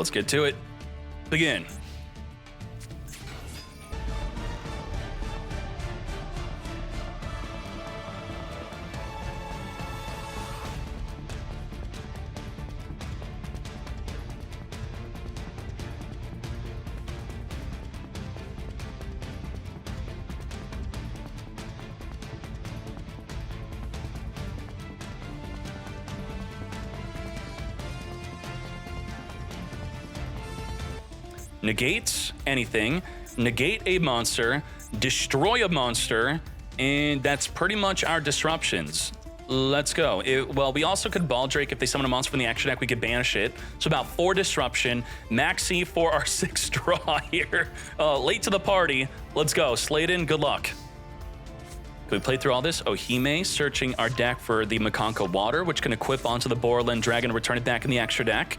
let's get to it. Begin. Negate anything, negate a monster, destroy a monster, and that's pretty much our disruptions. Let's go. Well, we also could Ball Drake if they summon a monster from the action deck, we could banish it. So about 4 disruption, maxi for our 6 draw here. Late to the party. Let's go. Sladen, good luck. Can we play through all this? Ohime searching our deck for the Mikanko Water, which can equip onto the Borland Dragon and return it back in the extra deck.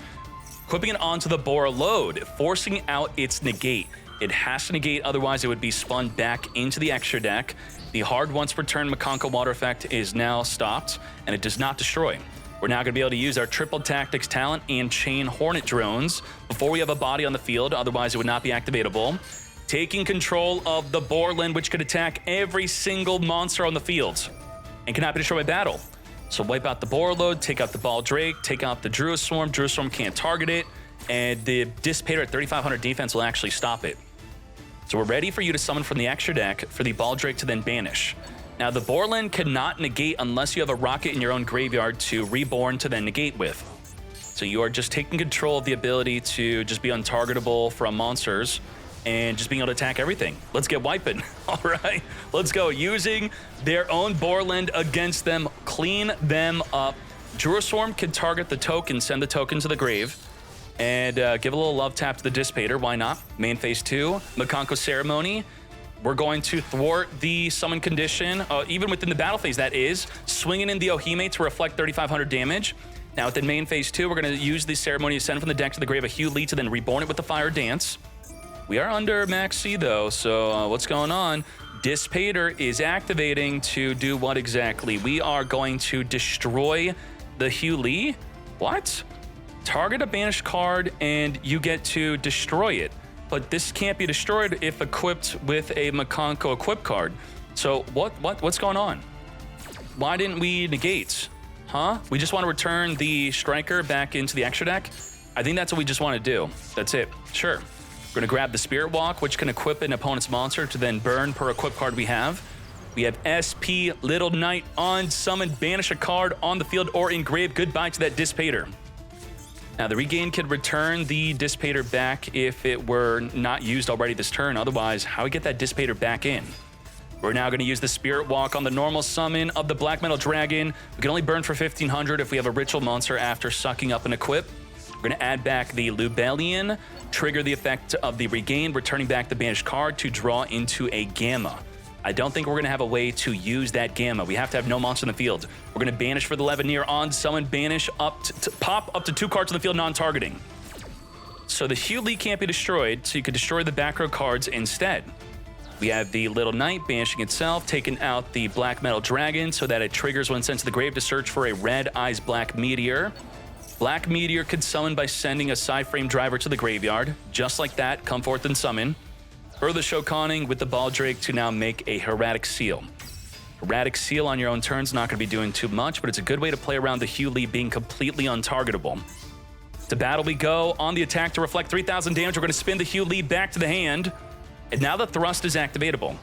Equipping it onto the Bora Load, forcing out its negate. It has to negate, otherwise it would be spun back into the extra deck. The hard once per turn Mikanko Water effect is now stopped, and it does not destroy. We're now going to be able to use our triple tactics talent and chain Hornet drones before we have a body on the field, otherwise it would not be activatable. Taking control of the Borland, which could attack every single monster on the field and cannot be destroyed by battle. So wipe out the Bora Load, take out the Ball Drake, take out the Druid Swarm. Druid Swarm can't target it, and the Dissipator at 3,500 defense will actually stop it. So we're ready for you to summon from the extra deck for the Ball Drake to then banish. Now the Borland cannot negate unless you have a rocket in your own graveyard to reborn to then negate with. So you are just taking control of the ability to just be untargetable from monsters and just being able to attack everything. Let's get wiping. All right, let's go. Using their own Borland against them, clean them up. Druid Swarm can target the token, send the token to the grave, and give a little love tap to the Dissipator. Why not? Main phase 2, Mikanko Ceremony. We're going to thwart the summon condition, even within the battle phase, that is. Swinging in the Ohime to reflect 3,500 damage. Now within main phase 2, we're going to use the Ceremony to send from the deck to the grave a Hugh Lee to then reborn it with the Fire Dance. We are under max C though, so what's going on? Dissipator is activating to do what exactly? We are going to destroy the Hugh Lee? What? Target a banished card and you get to destroy it. But this can't be destroyed if equipped with a Mikanko equip card. So what's going on? Why didn't we negate? Huh? We just want to return the Striker back into the extra deck? I think that's what we just want to do. That's it. Sure. We're going to grab the Spirit Walk, which can equip an opponent's monster to then burn per equip card we have. We have SP, Little Knight on summon, banish a card on the field or engrave. Goodbye to that Dissipator. Now, the regain could return the Dissipator back if it were not used already this turn. Otherwise, how do we get that Dissipator back in? We're now going to use the Spirit Walk on the normal summon of the Black Metal Dragon. We can only burn for 1,500 if we have a ritual monster after sucking up an equip. We're going to add back the Lubellion, trigger the effect of the regain, returning back the banished card to draw into a Gamma. I don't think we're going to have a way to use that Gamma. We have to have no monster in the field. We're going to banish for the Levineer on summon, banish up to pop up to 2 cards in the field, non-targeting. So the Hugh Lee can't be destroyed, so you could destroy the back row cards instead. We have the Little Knight banishing itself, taking out the Black Metal Dragon so that it triggers when sent to the grave to search for a Red Eyes Black Meteor. Black Meteor could summon by sending a side frame driver to the graveyard. Just like that, come forth and summon. Further Shokaning with the Ball Drake to now make a Erratic Seal. Erratic Seal on your own turn is not going to be doing too much, but it's a good way to play around the Hugh Lee being completely untargetable. To battle we go. On the attack to reflect 3,000 damage, we're going to spin the Hugh Lee back to the hand. And now the Thrust is activatable,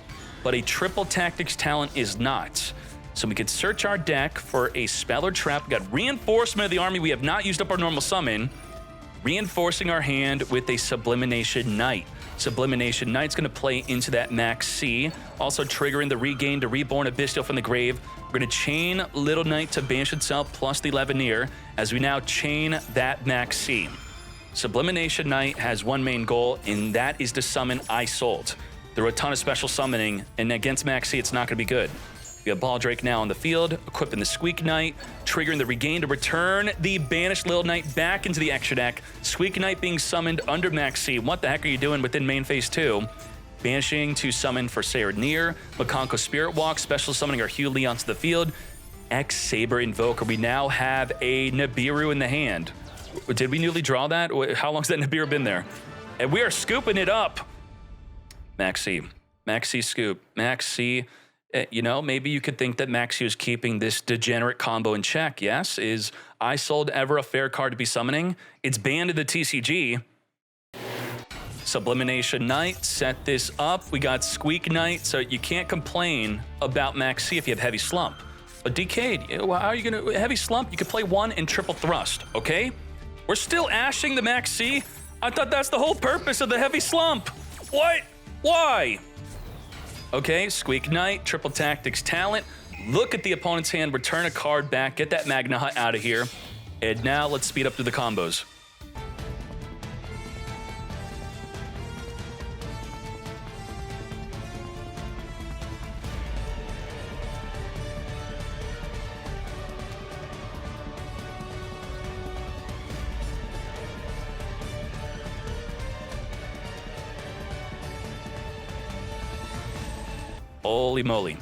but a Triple Tactics talent is not. So we could search our deck for a spell or trap. We got Reinforcement of the Army. We have not used up our normal summon. Reinforcing our hand with a Sublimination Knight. Sublimination Knight's going to play into that max C, also triggering the regain to reborn a Bestial from the grave. We're going to chain Little Knight to banish itself plus the Levineer as we now chain that max C. Sublimination Knight has one main goal, and that is to summon Isolt. There are a ton of special summoning, and against max C, it's not going to be good. We have Ball Drake now on the field, equipping the Squeak Knight, triggering the regain to return the banished Little Knight back into the extra deck. Squeak Knight being summoned under max C. What the heck are you doing within main phase 2? Banishing to summon for Serenir, Mikanko Spirit Walk, special summoning our Hugh Lee onto the field. X Saber Invoker. We now have a Nibiru in the hand. Did we newly draw that? How long's that Nibiru been there? And we are scooping it up. Maxi scoop. Maxi, you know, maybe you could think that Maxi is keeping this degenerate combo in check. Yes, is I Sold ever a fair card to be summoning? It's banned in the TCG. Sublimination Knight, set this up. We got Squeak Knight, so you can't complain about Maxi if you have Heavy Slump. But Decade, how are you gonna Heavy Slump? You could play one and triple thrust, okay? We're still ashing the Maxi. I thought that's the whole purpose of the Heavy Slump. What? Why? Okay, Squeak Knight, triple tactics talent. Look at the opponent's hand, return a card back, get that Magna Hut out of here. And now let's speed up through the combos. Holy moly.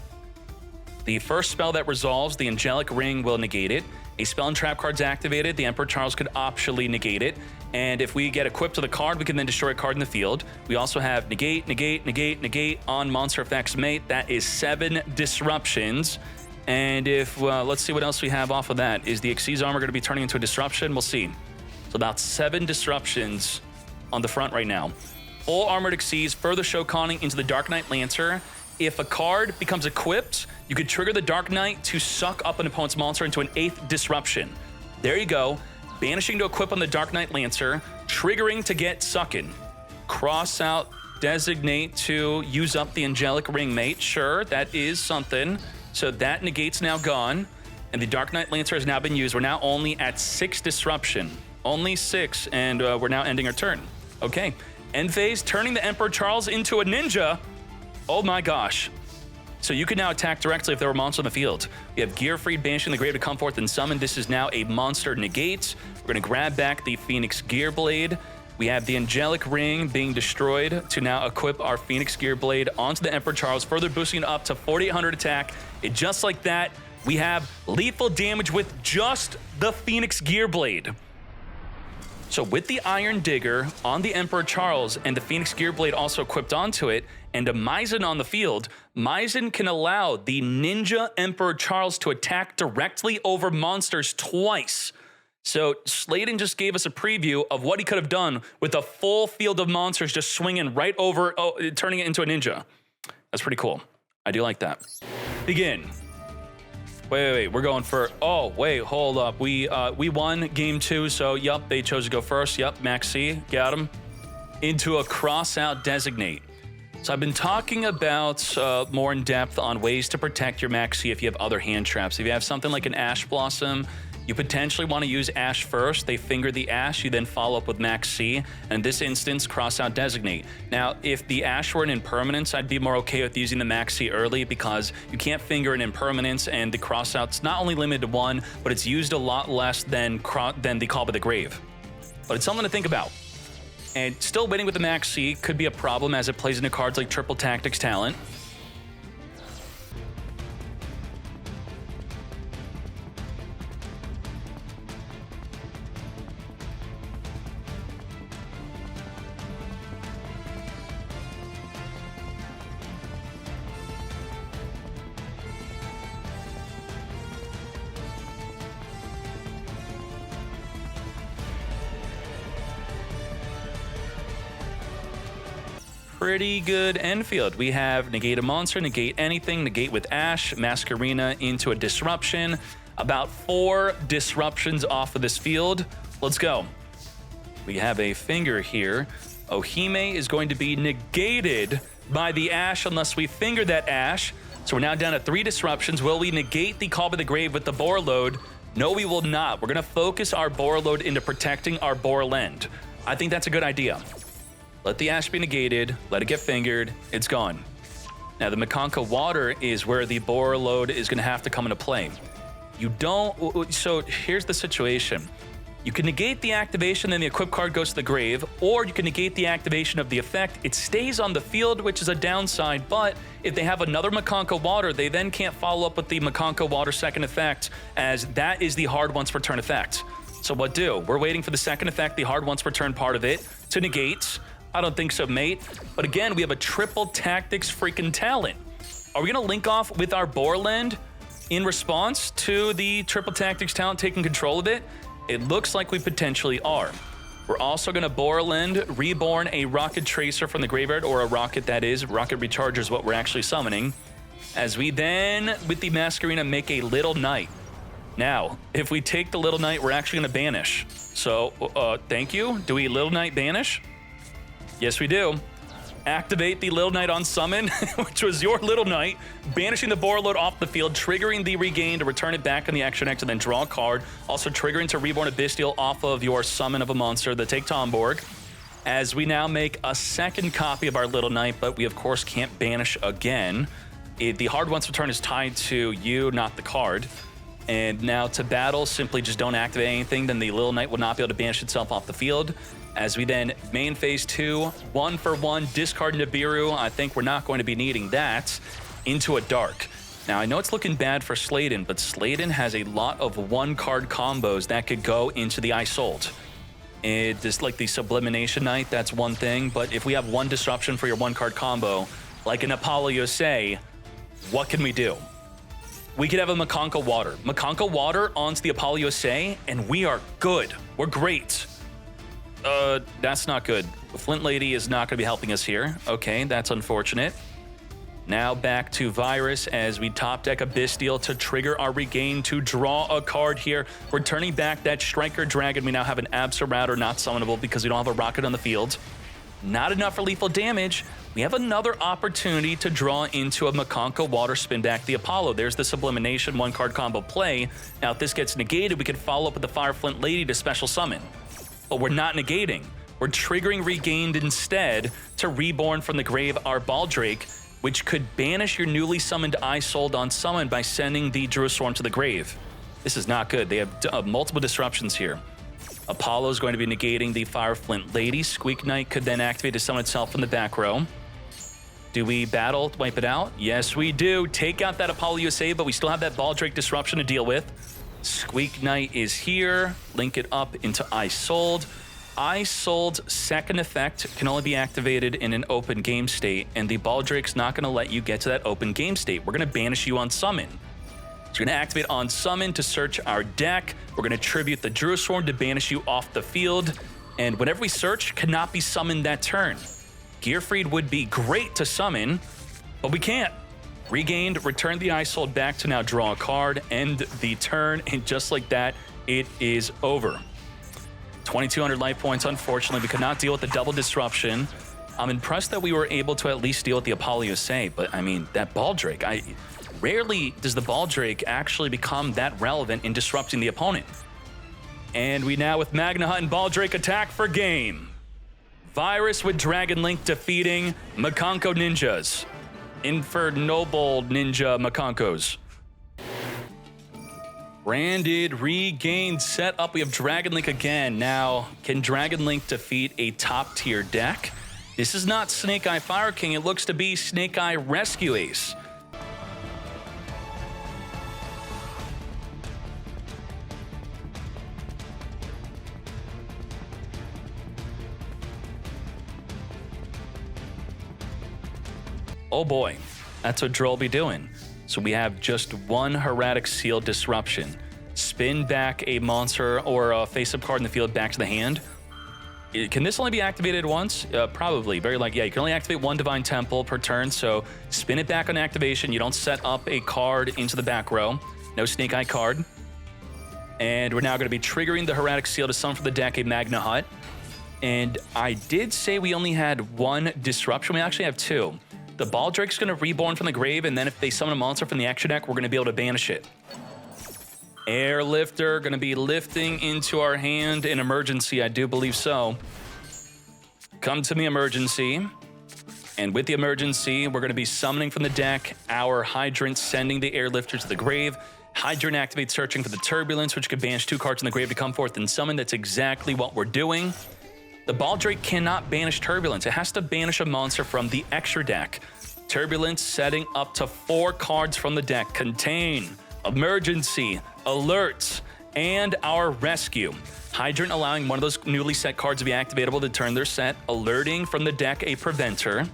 The first spell that resolves, the Angelic Ring, will negate it. A spell and trap card's activated, the Emperor Charles could optionally negate it. And if we get equipped to the card, we can then destroy a card in the field. We also have negate, negate, negate, negate on monster effects mate. That is 7 disruptions. And if, let's see what else we have off of that. Is the Xyz armor going to be turning into a disruption? We'll see. So about 7 disruptions on the front right now. Full armored Xyz, further Shokaning into the Dark Knight Lancer. If a card becomes equipped, you could trigger the Dark Knight to suck up an opponent's monster into an 8th disruption. There you go. Banishing to equip on the Dark Knight Lancer, triggering to get sucking. Cross out, designate to use up the Angelic Ring mate. Sure, that is something. So that negate's now gone, and the Dark Knight Lancer has now been used. We're now only at 6 disruption. Only 6, and we're now ending our turn. Okay, end phase, turning the Emperor Charles into a ninja. Oh my gosh. So you can now attack directly if there were monsters on the field. We have Gearfried banishing the grave to come forth and summon. This is now a monster negate. We're going to grab back the Phoenix Gearblade. We have the Angelic Ring being destroyed to now equip our Phoenix Gearblade onto the Emperor Charles, further boosting it up to 4,800 attack. And just like that, we have lethal damage with just the Phoenix Gearblade. So with the Iron Digger on the Emperor Charles and the Phoenix Gearblade also equipped onto it, and a Maizen on the field, Maizen can allow the Ninja Emperor Charles to attack directly over monsters twice. So Sladen just gave us a preview of what he could have done with a full field of monsters just swinging right over, turning it into a ninja. That's pretty cool. I do like that. Begin. Wait, we're going for, oh, wait, hold up. We won game 2, so yup, they chose to go first. Yup, Maxi, got him. Into a cross-out designate. So I've been talking about more in depth on ways to protect your Maxi if you have other hand traps. If you have something like an Ash Blossom, you potentially want to use Ash first. They finger the Ash, you then follow up with Maxi, and in this instance, cross out designate. Now, if the Ash were an impermanence, I'd be more okay with using the Maxi early because you can't finger an impermanence, and the cross out's not only limited to 1, but it's used a lot less than the Call by the Grave. But it's something to think about. And still waiting with the Maxi could be a problem as it plays into cards like Triple Tactics Talent. Pretty good end field. We have negate a monster, negate anything, negate with Ash, Masquerena into a disruption. About 4 disruptions off of this field. Let's go. We have a finger here. Ohime is going to be negated by the Ash unless we finger that Ash. So we're now down to 3 disruptions. Will we negate the Call by the Grave with the Boar Load? No, we will not. We're going to focus our Boar Load into protecting our Borland. I think that's a good idea. Let the Ash be negated, let it get fingered, it's gone. Now the Mikanko Water is where the Boar Load is gonna have to come into play. So here's the situation. You can negate the activation, then the equip card goes to the grave, or you can negate the activation of the effect. It stays on the field, which is a downside, but if they have another Mikanko Water, they then can't follow up with the Mikanko Water second effect, as that is the hard once per turn effect. So what do? We're waiting for the second effect, the hard once return part of it, to negate. I don't think so, mate. But again, we have a triple tactics freaking talent. Are we going to link off with our Borland in response to the triple tactics talent taking control of it? It looks like we potentially are. We're also going to Borland reborn a rocket tracer from the graveyard, or a rocket that is. Rocket recharger is what we're actually summoning. As we then, with the Masquerena, make a Little Knight. Now, if we take the Little Knight, we're actually going to banish. So, thank you. Do we Little Knight banish? Yes, we do. Activate the Little Knight on summon, which was your Little Knight, banishing the Borreload off the field, triggering the regain to return it back on the action X and then draw a card. Also triggering to reborn a Bestial off of your summon of a monster, the Take Tomborg. As we now make a second copy of our Little Knight, but we of course can't banish again. The hard once return is tied to you, not the card. And now to battle, simply just don't activate anything, then the Little Knight will not be able to banish itself off the field. As we then main phase 2, 1-for-1, discard Nibiru. I think we're not going to be needing that. Into a Dark. Now, I know it's looking bad for Sladen, but Sladen has a lot of one-card combos that could go into the Isolt. Just like the Sublimination Knight, that's one thing, but if we have one disruption for your one-card combo, like an Apollo Yosei, what can we do? We could have a Mikanko Water. Mikanko Water onto the Apollo Yosei, and we are good. We're great. That's not good. Flint Lady is not going to be helping us here. Okay, that's unfortunate. Now back to Virus as we top deck a Bestial to trigger our regain to draw a card here. We're turning back that Striker Dragon. We now have an Absol not summonable because we don't have a rocket on the field. Not enough for lethal damage. We have another opportunity to draw into a Mikanko Water, spin back the Apollo. There's the Sublimination one-card combo play. Now if this gets negated, we can follow up with the Fire Flint Lady to special summon. But we're not negating. We're triggering Regained instead to reborn from the grave our Baldrake, which could banish your newly summoned Isold on summon by sending the Druiswarm to the grave. This is not good. They have multiple disruptions here. Apollo's going to be negating the Fire Flint Lady. Squeak Knight could then activate to summon itself from the back row. Do we battle, wipe it out? Yes, we do. Take out that Apollo USA, but we still have that Baldrake disruption to deal with. Squeak Knight is here. Link it up into Isold. Isold's second effect can only be activated in an open game state, and the Baldrake's not going to let you get to that open game state. We're going to banish you on summon. So we're going to activate on summon to search our deck. We're going to tribute the Druiswarm to banish you off the field, and whenever we search, cannot be summoned that turn. Gearfried would be great to summon, but we can't. Regained, return the Isold back to now draw a card, end the turn, and just like that, it is over. 2,200 life points. Unfortunately, we could not deal with the double disruption. I'm impressed that we were able to at least deal with the Apollo USA, but I mean, that Baldrake, rarely does the Baldrake actually become that relevant in disrupting the opponent. And we now, with Magna Hut and Baldrake, attack for game. Virus with Dragon Link defeating Mikanko Ninjas. Infernoble Ninja Mikankos. Branded, regained, set up. We have Dragon Link again. Now, can Dragon Link defeat a top-tier deck? This is not Snake Eye Fire King. It looks to be Snake Eye Rescue Ace. Oh boy, that's what Droll be doing. So we have just one Hieratic Seal disruption. Spin back a monster or a face-up card in the field back to the hand. Can this only be activated once? Probably. Very likely. Yeah, you can only activate one Divine Temple per turn, so spin it back on activation. You don't set up a card into the back row. No Snake Eye card. And we're now going to be triggering the Hieratic Seal to summon for the deck a Magna Hut. And I did say we only had one disruption. We actually have two. The Baldrake's going to reborn from the grave, and then if they summon a monster from the extra deck, we're going to be able to banish it. Airlifter, going to be lifting into our hand in emergency. I do believe so. Come to me, emergency. And with the emergency, we're going to be summoning from the deck our Hydrant, sending the Airlifter to the grave. Hydrant activates searching for the Turbulence, which could banish two cards in the grave to come forth and summon. That's exactly what we're doing. The Baldrake cannot banish Turbulence. It has to banish a monster from the extra deck. Turbulence setting up to 4 cards from the deck. Contain, Emergency, Alert, and our rescue. Hydrant allowing one of those newly set cards to be activatable to turn their set, alerting from the deck a Preventer.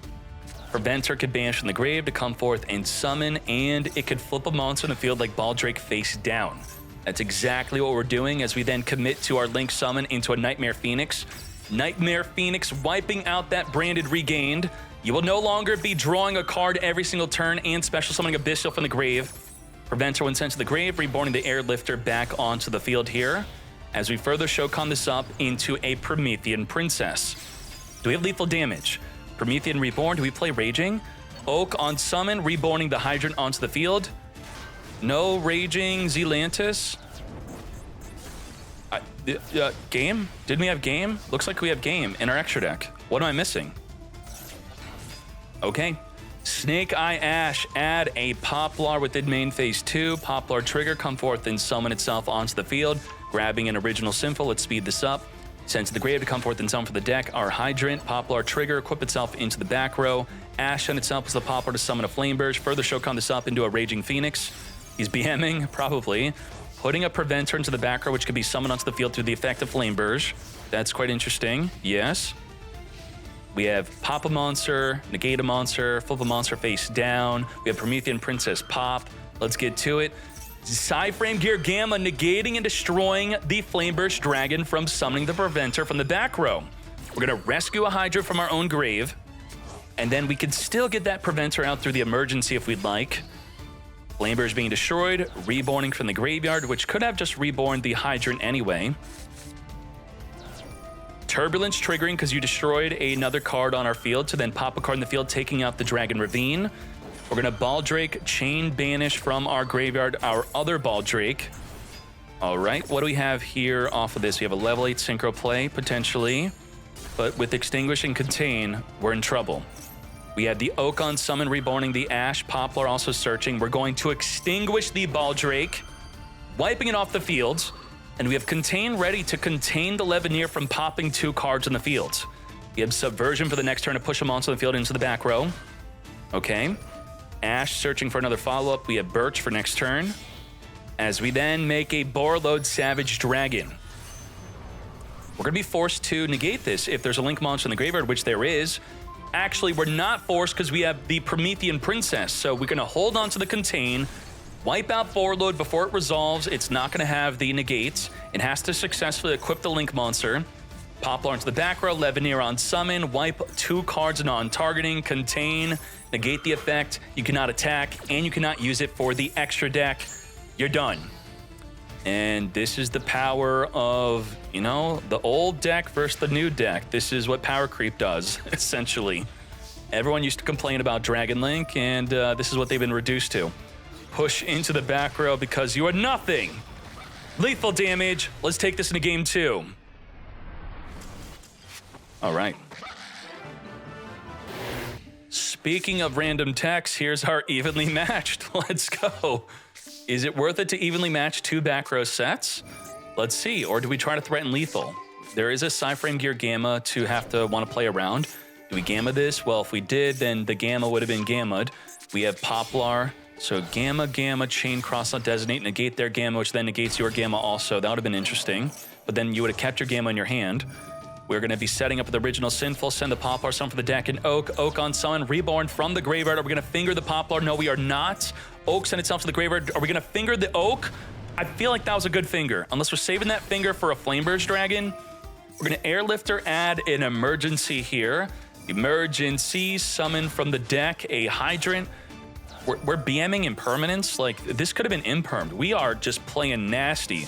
Preventer could banish from the grave to come forth and summon, and it could flip a monster in the field like Baldrake face down. That's exactly what we're doing as we then commit to our Link summon into a Nightmare Phoenix. Nightmare Phoenix wiping out that branded Regained. You will no longer be drawing a card every single turn and special summoning Abyssal from the grave. Preventer when sent to the grave, reborning the Airlifter back onto the field here, as we further Shokan this up into a Promethean Princess. Do we have lethal damage? Promethean Reborn, do we play Raging? Oak on summon, reborning the Hydrant onto the field. No Raging Zealantis. Game? Didn't we have Game? Looks like we have Game in our extra deck. What am I missing? Okay. Snake Eye Ash, add a Poplar within main phase 2. Poplar trigger, come forth and summon itself onto the field. Grabbing an original Sinful, let's speed this up. Send to the grave to come forth and summon for the deck. Our Hydrant, Poplar trigger, equip itself into the back row. Ash send itself as the Poplar to summon a Flameburst. Further Shokan this up into a Raging Phoenix. He's BMing, probably. Putting a Preventer into the back row, which could be summoned onto the field through the effect of Flameburst. That's quite interesting, yes. We have Pop a Monster, Negate a Monster, Flip a Monster face down. We have Promethean Princess pop. Let's get to it. Psyframe Gear Gamma negating and destroying the Flameburst Dragon from summoning the Preventer from the back row. We're going to rescue a Hydra from our own grave, and then we can still get that Preventer out through the emergency if we'd like. Flameburst being destroyed, reborning from the graveyard, which could have just reborn the Hydrant anyway. Turbulence triggering because you destroyed another card on our field to then pop a card in the field, taking out the Dragon Ravine. We're going to Baldrake, Chain Banish from our graveyard, our other Baldrake. All right, what do we have here off of this? We have a level 8 Synchro Play, potentially. But with Extinguish and Contain, we're in trouble. We have the Oak on summon, reborning the Ash. Poplar also searching. We're going to extinguish the Baldrake, wiping it off the field. And we have Contain ready to contain the Levineer from popping 2 cards in the field. We have Subversion for the next turn to push a monster on the field into the back row. Okay. Ash searching for another follow-up. We have Birch for next turn. As we then make a Borreload Savage Dragon. We're going to be forced to negate this if there's a Link monster in the graveyard, which there is. Actually, we're not forced because we have the Promethean Princess. So we're going to hold on to the Contain, wipe out Borreload before it resolves. It's not going to have the negates. It has to successfully equip the Link monster. Poplar into the back row, Levineer on summon, wipe 2 cards non-targeting, Contain, negate the effect. You cannot attack, and you cannot use it for the extra deck. You're done. And this is the power of, you know, the old deck versus the new deck. This is what power creep does, essentially. Everyone used to complain about Dragon Link, and this is what they've been reduced to. Push into the back row because you are nothing. Lethal damage. Let's take this into game 2. All right. Speaking of random techs, here's our evenly matched. Let's go. Is it worth it to evenly match 2 back row sets? Let's see. Or do we try to threaten lethal? There is a Psyframe Gear Gamma to have to want to play around. Do we Gamma this? Well, if we did, then the Gamma would have been Gamma'd. We have Poplar. So Gamma, Gamma, Chain Cross on Designate, negate their Gamma, which then negates your Gamma also. That would have been interesting. But then you would have kept your Gamma in your hand. We're going to be setting up the original Sinful, send the Poplar, summon for the deck, and Oak on summon, reborn from the graveyard. Are we going to finger the Poplar? No, we are not. Oak sent itself to the graveyard. Are we going to finger the Oak? I feel like that was a good finger. Unless we're saving that finger for a Flameburst Dragon. We're going to Airlifter, add an emergency here. Emergency, summon from the deck a Hydrant. We're BMing impermanence. Like, this could have been impermed. We are just playing nasty.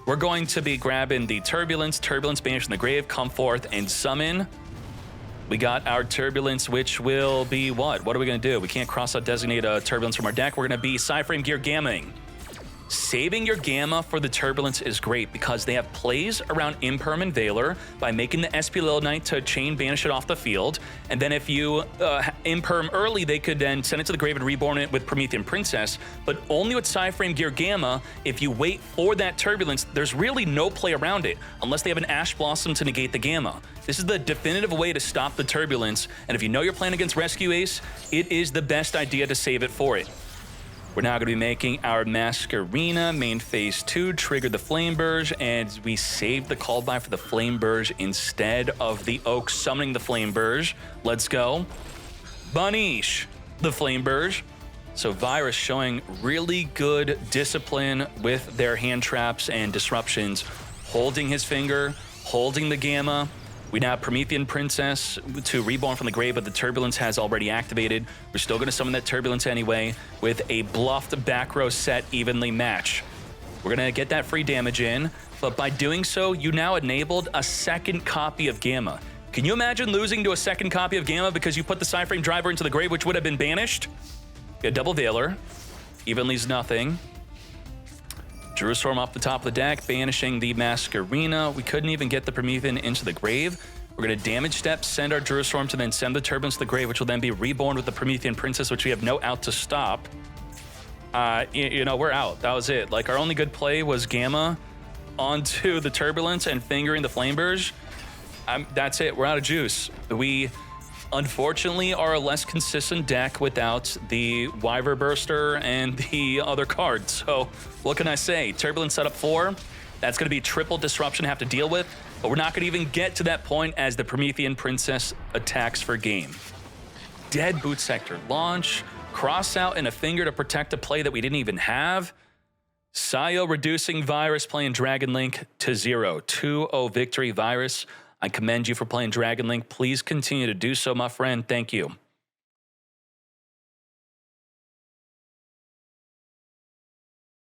We're going to be grabbing the Turbulence Banish from the grave, come forth and summon. We got our Turbulence, which will be what? What are we going to do? We can't cross out designate a Turbulence from our deck. We're going to be Psyframe Gear Gammaing. Saving your Gamma for the Turbulence is great because they have plays around Imperm and Veiler by making the SP Little Knight to Chain Banish it off the field. And then if you Imperm early, they could then send it to the grave and reborn it with Promethean Princess. But only with Psyframe Gear Gamma, if you wait for that Turbulence, there's really no play around it unless they have an Ash Blossom to negate the Gamma. This is the definitive way to stop the Turbulence. And if you know you're playing against Rescue Ace, it is the best idea to save it for it. We're now going to be making our Masquerena main phase 2, trigger the Flame Burge, and we saved the call by for the Flame Burge instead of the Oak summoning the Flame Burge. Let's go. Banish, the Flame Burge. So Virus showing really good discipline with their hand traps and disruptions, holding his finger, holding the Gamma. We now have Promethean Princess to Reborn from the Grave, but the Turbulence has already activated. We're still going to summon that Turbulence anyway with a bluffed back row set evenly match. We're going to get that free damage in, but by doing so, you now enabled a second copy of Gamma. Can you imagine losing to a second copy of Gamma because you put the Psyframe Driver into the grave, which would have been banished? A double Veiler, evenly's nothing. Jerusalem off the top of the deck, banishing the Masquerena. We couldn't even get the Promethean into the grave. We're going to damage step, send our Jerusalem to then send the Turbulence to the grave, which will then be reborn with the Promethean Princess, which we have no out to stop. You know, we're out. That was it. Like, our only good play was Gamma onto the Turbulence and fingering the Flame Burge. That's it. We're out of juice. We unfortunately are a less consistent deck without the Wyver Burster and the other cards. So what can I say? Turbulence setup 4. That's going to be triple disruption to have to deal with, but we're not going to even get to that point as the Promethean Princess attacks for game. Dead Boot Sector launch, cross out and a finger to protect a play that we didn't even have. Sayo reducing Virus, playing Dragon Link to 0. 2-0 victory, Virus. I commend you for playing Dragon Link. Please continue to do so, my friend. Thank you.